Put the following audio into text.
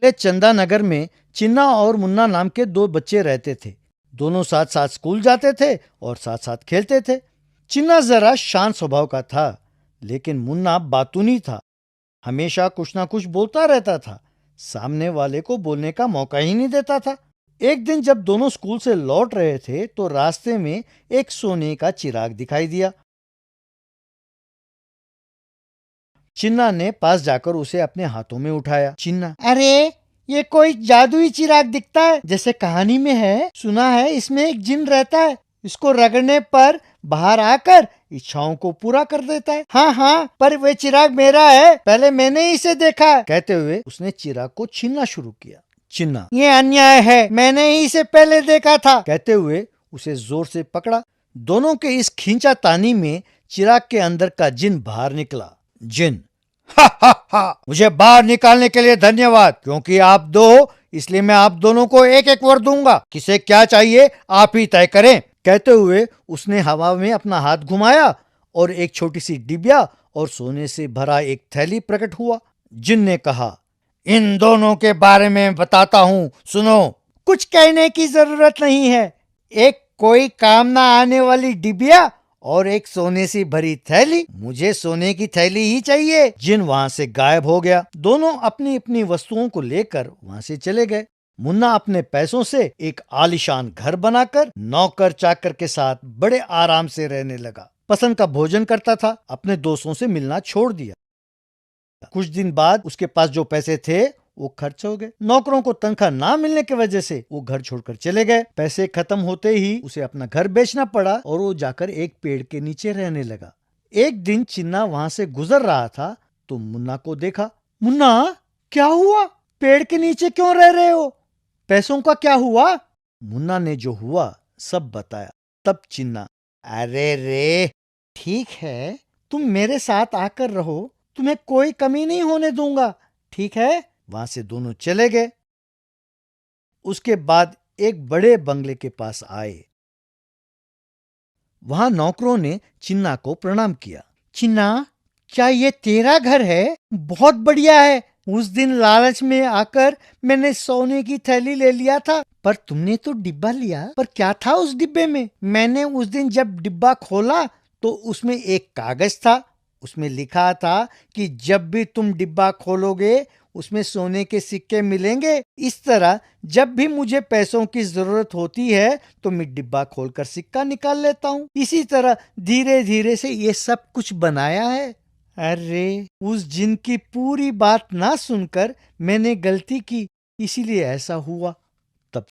पहले चंदा नगर में चिन्ना और मुन्ना नाम के दो बच्चे रहते थे। दोनों साथ साथ स्कूल जाते थे और साथ साथ खेलते थे। चिन्ना जरा शांत स्वभाव का था, लेकिन मुन्ना बातूनी था। हमेशा कुछ ना कुछ बोलता रहता था, सामने वाले को बोलने का मौका ही नहीं देता था। एक दिन जब दोनों स्कूल से लौट रहे थे तो रास्ते में एक सोने का चिराग दिखाई दिया। चिन्ना ने पास जाकर उसे अपने हाथों में उठाया। चिन्ना, अरे ये कोई जादुई चिराग दिखता है, जैसे कहानी में है। सुना है इसमें एक जिन रहता है, इसको रगड़ने पर बाहर आकर इच्छाओं को पूरा कर देता है। हाँ हाँ, पर वे चिराग मेरा है, पहले मैंने ही इसे देखा है। कहते हुए उसने चिराग को छीनना शुरू किया। चिन्ना, ये अन्याय है, मैंने ही इसे पहले देखा था। कहते हुए उसे जोर से पकड़ा। दोनों के इस खींचातानी में चिराग के अंदर का जिन बाहर निकला। जिन, हा हा हा, मुझे बाहर निकालने के लिए धन्यवाद। क्योंकि आप दो, इसलिए मैं आप दोनों को एक एक वर दूंगा। किसे क्या चाहिए आप ही तय करें। कहते हुए उसने हवा में अपना हाथ घुमाया और एक छोटी सी डिबिया और सोने से भरा एक थैली प्रकट हुआ। जिन ने कहा, इन दोनों के बारे में बताता हूँ, सुनो। कुछ कहने की जरूरत नहीं है, एक कोई काम ना आने वाली डिबिया और एक सोने से भरी थैली। मुझे सोने की थैली ही चाहिए। जिन वहां से गायब हो गया। दोनों अपनी अपनी वस्तुओं को लेकर वहां से चले गए। मुन्ना अपने पैसों से एक आलीशान घर बनाकर नौकर चाकर के साथ बड़े आराम से रहने लगा। पसंद का भोजन करता था, अपने दोस्तों से मिलना छोड़ दिया। कुछ दिन बाद उसके पास जो पैसे थे वो खर्च हो गए। नौकरों को तनख्वाह ना मिलने की वजह से वो घर छोड़कर चले गए। पैसे खत्म होते ही उसे अपना घर बेचना पड़ा और वो जाकर एक पेड़ के नीचे रहने लगा। एक दिन चिन्ना वहां से गुजर रहा था तो मुन्ना को देखा। मुन्ना, क्या हुआ? पेड़ के नीचे क्यों रह रहे हो? पैसों का क्या हुआ? मुन्ना ने जो हुआ सब बताया। तब चिन्ना, अरे रे, ठीक है, तुम मेरे साथ आकर रहो, तुम्हें कोई कमी नहीं होने दूंगा, ठीक है? वहां से दोनों चले गए। उसके बाद एक बड़े बंगले के पास आए। वहां नौकरों ने चिन्ना को प्रणाम किया। चिन्ना, क्या ये तेरा घर है? बहुत बढ़िया है। उस दिन लालच में आकर मैंने सोने की थैली ले लिया था, पर तुमने तो डिब्बा लिया। पर क्या था उस डिब्बे में? मैंने उस दिन जब डिब्बा खोला तो उसमें एक कागज था। उसमें लिखा था कि जब भी तुम डिब्बा खोलोगे उसमें सोने के सिक्के मिलेंगे। इस तरह जब भी मुझे पैसों की जरूरत होती है तो मैं डिब्बा खोलकर सिक्का निकाल लेता हूँ। इसी तरह धीरे धीरे से ये सब कुछ बनाया है। अरे, उस जिन की पूरी बात ना सुनकर मैंने गलती की, इसीलिए ऐसा हुआ।